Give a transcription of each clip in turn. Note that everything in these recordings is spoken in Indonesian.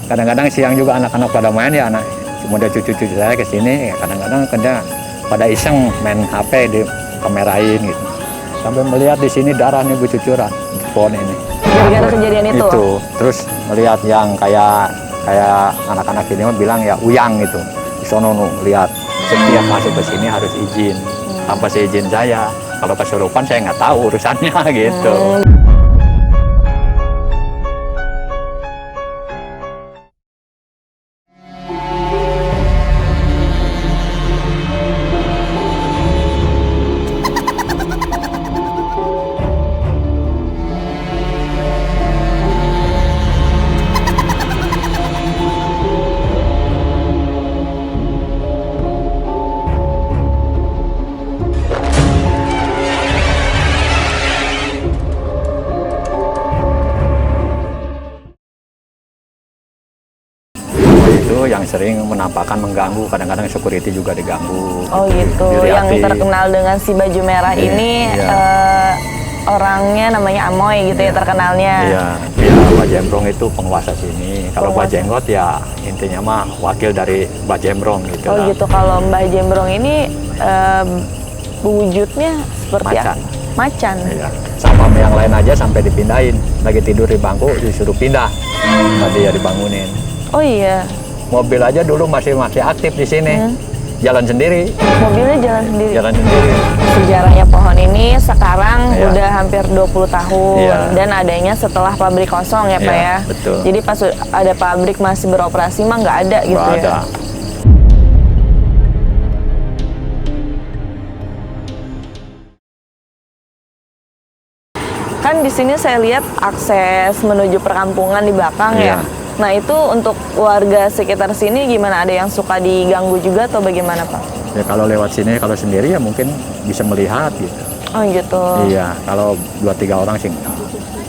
kadang-kadang siang juga anak-anak pada main ya, anak muda cucu-cucu saya ke sini, ya kadang-kadang pada iseng main HP di kamerain gitu. Sampai melihat di sini darah nih bercucuran di pohon ini. Gara-gara kejadian itu? Itu. Terus melihat yang kayak anak-anak ini mah bilang ya uyang gitu. Di sono lihat setiap masuk ke sini harus izin. Tanpa seizin saya. Kalau kesurupan saya nggak tahu urusannya gitu. Itu yang sering menampakkan mengganggu, kadang-kadang security juga diganggu. Oh gitu, yang terkenal dengan si baju merah ini orangnya namanya Amoy gitu ya terkenalnya. Iya, Mbah Jembrong itu penguasa sini. Kalau Mbah Jenggot ya intinya mah wakil dari Mbah Jembrong gitu. Oh gitu, kalau Mbah Jembrong ini wujudnya seperti macan. Macan. Iya. Sama yang lain aja sampai dipindahin, lagi tidur di bangku disuruh pindah, tadi ya dibangunin. Oh iya. Mobil aja dulu masih aktif di sini. Jalan sendiri. Mobilnya jalan sendiri. Jalan sendiri. Sejarahnya pohon ini sekarang udah hampir 20 tahun dan adanya setelah pabrik kosong ya Pak ya. Betul. Jadi pas ada pabrik masih beroperasi mah nggak ada gitu nggak ya. Ada. Kan di sini saya lihat akses menuju perkampungan di belakang ya. Nah itu untuk warga sekitar sini gimana? Ada yang suka diganggu juga atau bagaimana Pak? Ya kalau lewat sini, kalau sendiri ya mungkin bisa melihat gitu. Oh gitu. Iya, kalau 2-3 orang sih enggak.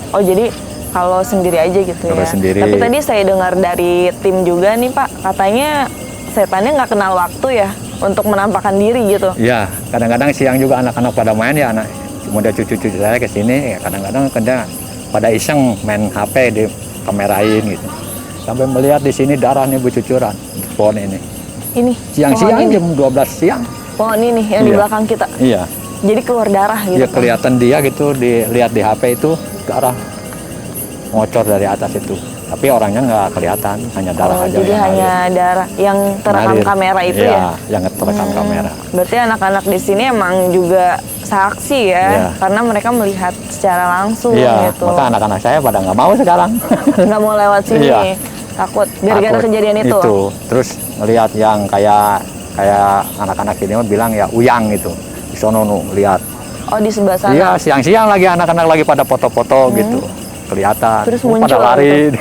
Oh jadi kalau sendiri aja gitu kalau ya? Sendiri. Tapi tadi saya dengar dari tim juga nih Pak, katanya setannya nggak kenal waktu ya untuk menampakkan diri gitu. Iya, kadang-kadang siang juga anak-anak pada main ya, anak muda cucu-cucu saya ke sini, ya kadang-kadang pada iseng main HP di kamerain gitu. Sampai melihat di sini darah nih bercucuran di pohon ini. Ini siang-siang jam 12 siang. Pohon ini yang di belakang kita. Iya. Jadi keluar darah gitu. Iya, kelihatan dia gitu, dilihat di HP itu darah ngocor dari atas itu. Tapi orangnya nggak kelihatan, hanya darah aja. Jadi hanya darah yang terekam kamera itu ya? Yang terekam kamera. Berarti anak-anak di sini emang juga saksi ya, karena mereka melihat secara langsung gitu. Maka anak-anak saya pada nggak mau sekarang. Nggak mau lewat sini, takut gara-gara kejadian itu. Terus ngelihat yang kayak anak-anak ini bilang ya uyang gitu. Di sono lihat. Oh di sebelah sana? Iya, siang-siang lagi anak-anak lagi pada foto-foto gitu. Kelihatan. Terus muncul pada lari. Gitu.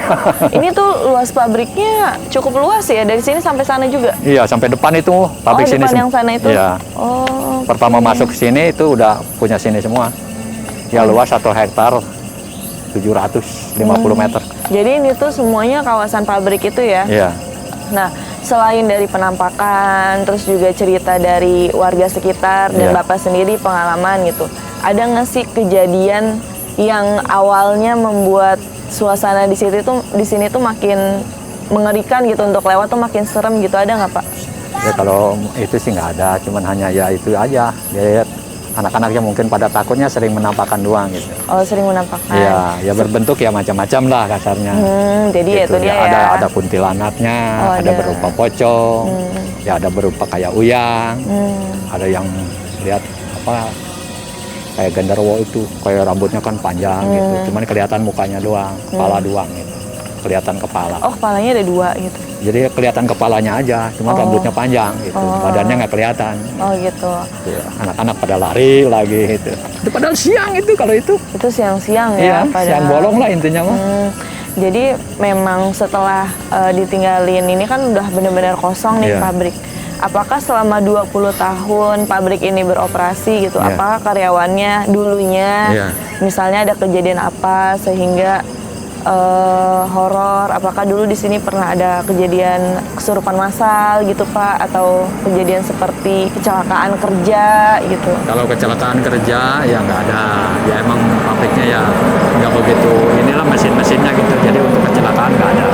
Ini tuh luas pabriknya cukup luas ya, dari sini sampai sana juga? Iya, sampai depan itu pabrik sini. Depan yang sana itu? Iya. Oh. Pertama masuk sini itu udah punya sini semua. Ya luas 1 hektar 750 meter. Jadi ini tuh semuanya kawasan pabrik itu ya? Iya. Nah, selain dari penampakan, terus juga cerita dari warga sekitar dan Bapak sendiri pengalaman gitu, ada nggak sih kejadian yang awalnya membuat suasana di sini tuh makin mengerikan gitu, untuk lewat tuh makin serem gitu, ada nggak Pak? Ya kalau itu sih nggak ada, cuman hanya ya itu aja. Ya, anak-anaknya mungkin pada takutnya sering menampakkan doang gitu. Oh, sering menampakkan. Iya, ya berbentuk ya macam-macam lah kasarnya. Jadi gitu. itu dia ya. Ada kuntilanatnya, ada berupa pocong, ya ada berupa kayak uyang, ada yang lihat apa kayak genderuwo itu, kayak rambutnya kan panjang gitu, cuman kelihatan mukanya doang, kepala doang gitu, kelihatan kepala. Oh, kepalanya ada 2 gitu. Jadi kelihatan kepalanya aja, cuman rambutnya panjang gitu, badannya nggak kelihatan. Oh gitu. Anak-anak pada lari lagi gitu. Itu padahal siang itu kalau itu. Itu siang-siang ya? Iya, siang bolong lah intinya mah. Jadi memang setelah ditinggalin ini kan udah benar-benar kosong nih pabrik. Apakah selama 20 tahun pabrik ini beroperasi gitu, apakah karyawannya dulunya misalnya ada kejadian apa sehingga horor? Apakah dulu di sini pernah ada kejadian kesurupan massal gitu Pak, atau kejadian seperti kecelakaan kerja gitu? Kalau kecelakaan kerja ya nggak ada, ya emang pabriknya ya nggak begitu inilah mesin-mesinnya gitu, jadi untuk kecelakaan nggak ada.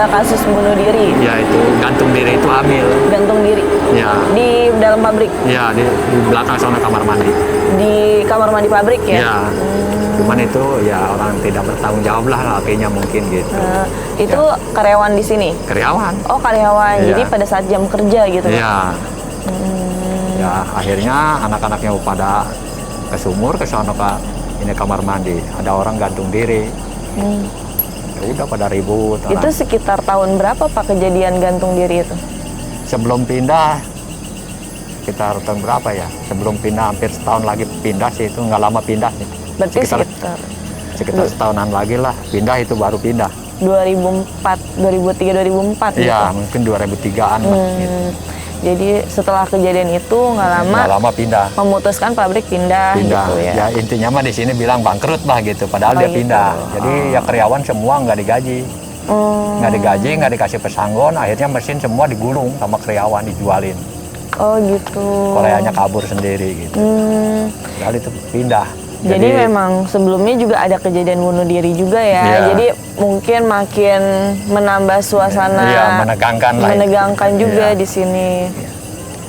ada kasus bunuh diri. Ya itu gantung diri itu hamil. Gantung diri. Ya. Di dalam pabrik. Ya di belakang sana kamar mandi. Di kamar mandi pabrik ya. Ya. Cuman itu ya orang tidak bertanggung jawab lah akhirnya mungkin gitu. Itu karyawan di sini. Karyawan. Oh karyawan. Iya. Jadi pada saat jam kerja gitu. Iya. Ya akhirnya anak-anaknya pada ke sumur ke sana ke ini kamar mandi. Ada orang gantung diri. Ya udah pada ribut. Itu sekitar tahun berapa Pak kejadian gantung diri itu? Sebelum pindah sekitar tahun berapa ya? Sebelum pindah hampir setahun lagi pindah sih, itu nggak lama pindah sih. Berarti sekitar setahunan lagi lah pindah, itu baru pindah. 2004, 2003, 2004 gitu. Iya, mungkin 2003-an lah gitu. Jadi setelah kejadian itu nggak lama pindah. memutuskan pabrik pindah gitu ya. Ya intinya mah di sini bilang bangkrut lah gitu, padahal dia gitu. pindah. Jadi ya karyawan semua nggak digaji. Nggak digaji, nggak dikasih pesangon, akhirnya mesin semua digulung sama karyawan, dijualin. Oh gitu. Koreanya kabur sendiri gitu. Padahal itu pindah. Jadi memang sebelumnya juga ada kejadian bunuh diri juga ya. Iya. Jadi mungkin makin menambah suasana. Iya, menegangkan lah. Menegangkan juga Iya. di sini.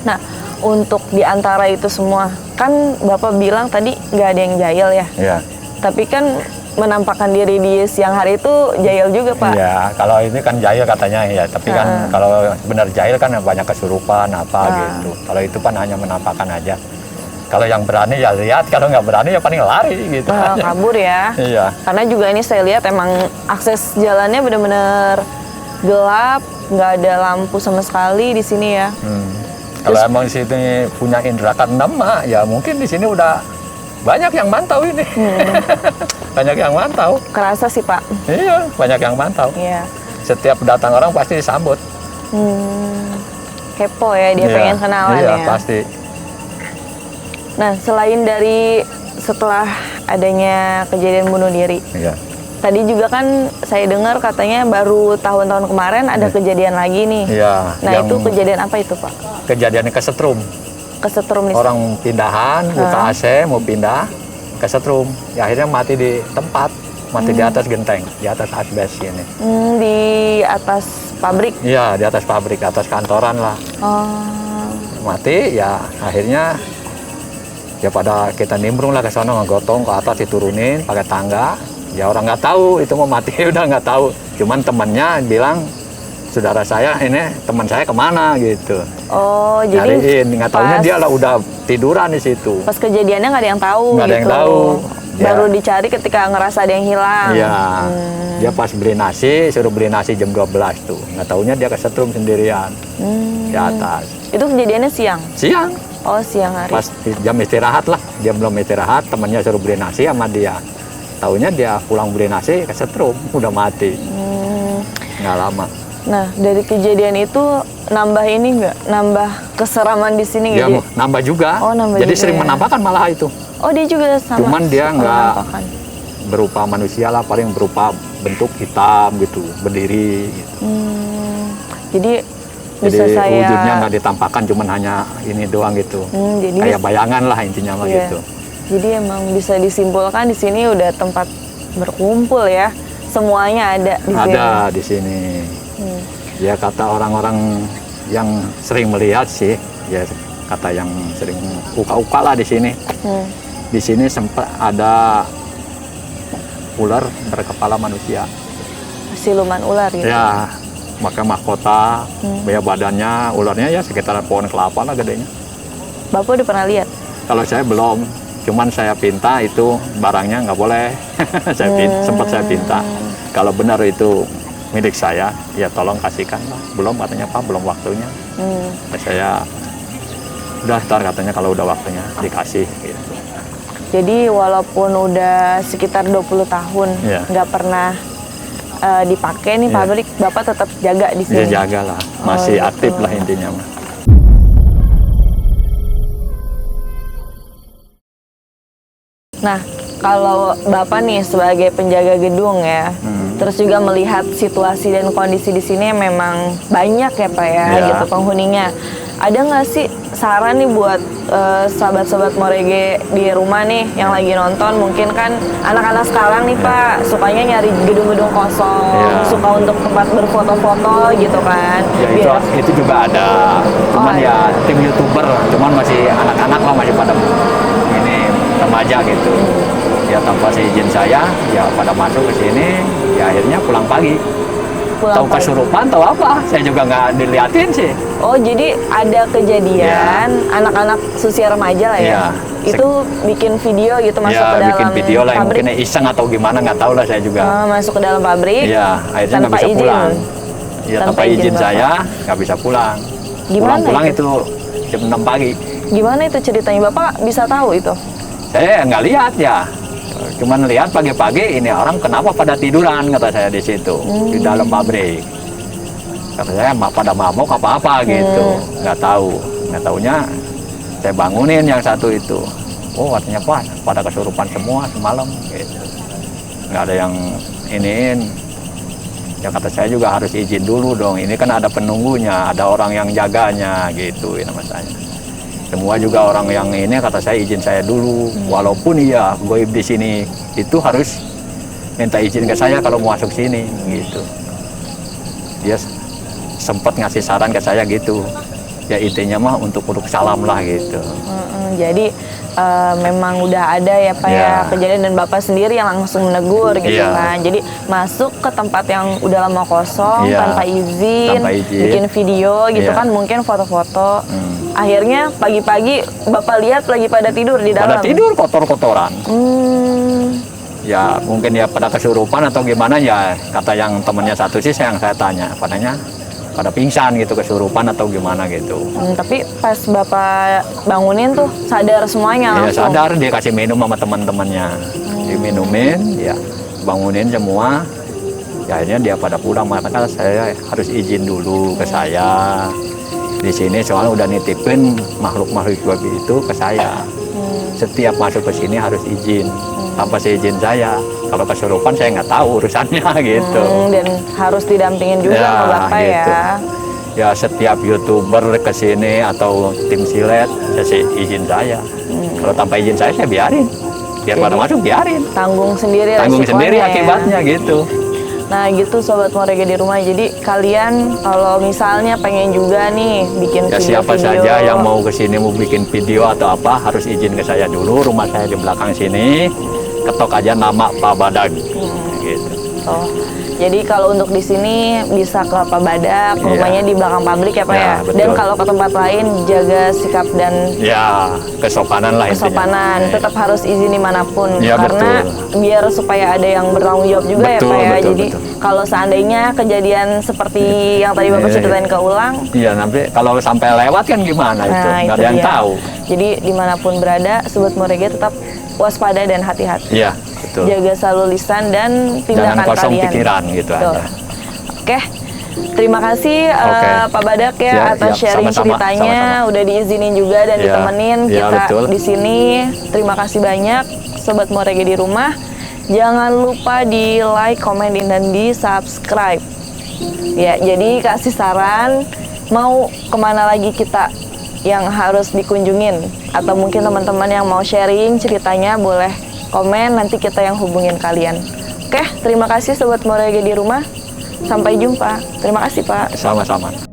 Nah, untuk di antara itu semua, kan Bapak bilang tadi nggak ada yang jahil ya. Iya. Tapi kan menampakkan diri di siang hari itu jahil juga Pak. Iya, kalau ini kan jahil katanya ya, tapi kan kalau benar jahil kan banyak kesurupan apa gitu. Kalau itu kan hanya menampakkan aja. Kalau yang berani ya lihat, kalau nggak berani ya paling lari gitu. Kabur ya. Iya. Karena juga ini saya lihat emang akses jalannya benar-benar gelap, nggak ada lampu sama sekali di sini ya. Kalau emang di sini punya indera keenam mah, ya mungkin di sini udah banyak yang mantau ini. Banyak yang mantau. Kerasa sih Pak. Iya, banyak yang mantau. Iya. Setiap datang orang pasti disambut. Kepo ya, dia Iya, pengen kenalan iya, ya. pasti. Nah, selain dari setelah adanya kejadian bunuh diri, Iya. tadi juga kan saya dengar katanya baru tahun-tahun kemarin ada kejadian lagi nih. Iya. Nah, itu kejadian apa itu Pak? Kejadiannya kesetrum. Kesetrum nih. Orang pindahan, buka AC, mau pindah, kesetrum. Ya akhirnya mati di tempat, mati di atas genteng, di atas asbes ini. Di atas pabrik. Iya, di atas pabrik, atas kantoran lah. Mati, ya akhirnya ya pada kita nimbrung lah ke sana, ngegotong ke atas, diturunin pakai tangga. Ya orang nggak tahu itu mau mati, udah nggak tahu. Cuman temannya bilang, saudara saya ini teman saya kemana gitu. Oh, jadi nyariin, nggak tahunya dia lah udah tiduran di situ. Pas kejadiannya nggak ada yang tahu Nggak ada gitu. yang tahu. Baru dicari ketika ngerasa ada yang hilang. Iya, dia pas beli nasi, suruh beli nasi jam 12 tuh. Nggak tahunya dia kesetrum sendirian di atas. Itu kejadiannya siang? Siang, Oh, siang hari. pas jam istirahat lah. Dia belum istirahat, temannya suruh beli nasi sama dia. Tahunya dia pulang beli nasi, kesetrum, udah mati. Nggak lama. Nah, dari kejadian itu nambah ini nggak? Nambah keseraman di sini Dia nggak? nambah juga. Oh, nambah Jadi juga sering ya. menampakkan malah itu. Oh, dia juga sama. Cuman dia suka nggak menampakkan. berupa manusia lah, paling berupa bentuk hitam gitu, berdiri. Gitu. Jadi bisa Jadi saya wujudnya nggak ditampakkan, cuman hanya ini doang gitu. jadi Kayak bayangan lah intinya mah iya. gitu. Jadi emang bisa disimpulkan di sini udah tempat berkumpul ya. Semuanya ada di sini. Ada di sini. Ya kata orang-orang yang sering melihat sih, ya kata yang sering uka-uka lah di sini. Di sini sempat ada ular berkepala manusia. Siluman ular gitu. Ya, maka mahkota, ya badannya ularnya ya sekitar pohon kelapa lah gedenya. Bapak udah pernah lihat? Kalau saya belum, cuman saya pinta itu barangnya nggak boleh. Sempat saya pinta. Kalau benar itu milik saya, ya tolong kasihkan lah. Belum katanya Pak, belum waktunya. Saya udah ntar katanya kalau udah waktunya dikasih gitu. Jadi walaupun udah sekitar 20 tahun Iya. nggak pernah dipakai nih Iya. pabrik, Bapak tetap jaga di Dia sini. jaga lah, masih gitu. aktif lah intinya mah. Nah, kalau Bapak nih sebagai penjaga gedung ya, terus juga melihat situasi dan kondisi di sini memang banyak ya Pak ya, Iya. gitu penghuninya. ada nggak sih saran nih buat sahabat-sahabat Morege di rumah nih yang lagi nonton? Mungkin kan anak-anak sekarang nih Pak sukanya nyari gedung-gedung kosong, suka untuk tempat berfoto-foto gitu kan. Ya itu juga ada, cuman ya tim YouTuber, cuman masih anak-anak lah, masih pada ini remaja gitu. Ya tanpa seizin saya, ya pada masuk ke sini, ya akhirnya pulang pagi. Tahu kesurupan, tahu apa? Saya juga nggak diliatin sih. Oh, jadi ada kejadian anak-anak usia remaja lah ya? Itu bikin video gitu masuk ke dalam bikin video lah, pabrik. Mungkin iseng atau gimana, nggak tahu lah saya juga. Masuk ke dalam pabrik? Iya, akhirnya nggak bisa pulang. Ya, tanpa izin saya nggak bisa pulang. Gimana pulang itu jam 6 pagi. Gimana itu ceritanya? Bapak bisa tahu itu? Saya nggak lihat ya. Cuman lihat pagi-pagi ini orang kenapa pada tiduran, kata saya di situ, di dalam pabrik. Kata saya pada mabok apa-apa gitu, nggak tahu. Nggak taunya saya bangunin yang satu itu. Oh, artinya pada kesurupan semua semalam gitu. Nggak ada yang iniin. Ya kata saya juga harus izin dulu dong. Ini kan ada penunggunya, ada orang yang jaganya gitu ya nama saya. Semua juga orang yang ini kata saya izin saya dulu, walaupun iya goib di sini itu harus minta izin ke saya kalau mau masuk sini gitu. Dia sempat ngasih saran ke saya gitu, ya intinya mah untuk salam lah gitu. Jadi memang udah ada ya Pak ya kejadian dan Bapak sendiri yang langsung menegur gitu kan. Jadi masuk ke tempat yang udah lama kosong tanpa izin, bikin video gitu kan, mungkin foto-foto. Akhirnya pagi-pagi Bapak lihat lagi pada tidur di dalam. Pada tidur kotor-kotoran. Ya mungkin ya pada kesurupan atau gimana ya, kata yang temannya satu sih yang saya tanya, padanya pada pingsan gitu, kesurupan atau gimana gitu. Tapi pas Bapak bangunin tuh sadar semuanya langsung? Ya sadar, dia kasih minum sama teman-temannya. Diminumin, ya bangunin semua. Ya akhirnya dia pada pulang, makanya saya harus izin dulu ke saya. Di sini soalnya udah nitipin makhluk-makhluk itu ke saya. Setiap masuk ke sini harus izin. Tanpa seizin saya, kalau kesurupan saya nggak tahu urusannya gitu. Dan harus didampingin juga sama Bapak gitu. Ya setiap YouTuber ke sini atau tim silet, saya izin saya. Kalau tanpa izin saya biarin. Biar pada masuk biarin. Tanggung sendiri sendiri akibatnya gitu. Nah gitu Sobat Morege di rumah, jadi kalian kalau misalnya pengen juga nih bikin ya, siapa saja yang mau kesini mau bikin video atau apa harus izin ke saya dulu. Rumah saya di belakang sini, ketok aja nama Pak Badak gitu. Oh, jadi kalau untuk di sini bisa ke Pak Badak, rumahnya di belakang pabrik ya Pak ya. Dan kalau ke tempat lain jaga sikap dan kesopanan lah intinya. Kesopanan, tetap harus izin dimanapun karena betul. Biar supaya ada yang bertanggung jawab juga ya Pak ya. Jadi kalau seandainya kejadian seperti yang tadi Bapak ceritain keulang, iya nanti kalau sampai lewat kan gimana itu, nggak ada yang tahu. Jadi dimanapun berada, Sobat Morege tetap waspada dan hati-hati. Iya. Betul. Jaga selalu lisan dan tindakan jangan kosong kalian. Pikiran gitu aja. Oke, terima kasih Pak Badak ya atas sharing ceritanya. Udah diizinin juga dan ditemenin kita di sini. Terima kasih banyak Sobat Morege di rumah. Jangan lupa di like, komen, dan di subscribe. Ya, jadi kasih saran mau kemana lagi kita yang harus dikunjungin, atau mungkin teman-teman yang mau sharing ceritanya boleh komen, nanti kita yang hubungin kalian. Oke, terima kasih Sobat Morege di rumah. Sampai jumpa. Terima kasih Pak. Sama-sama.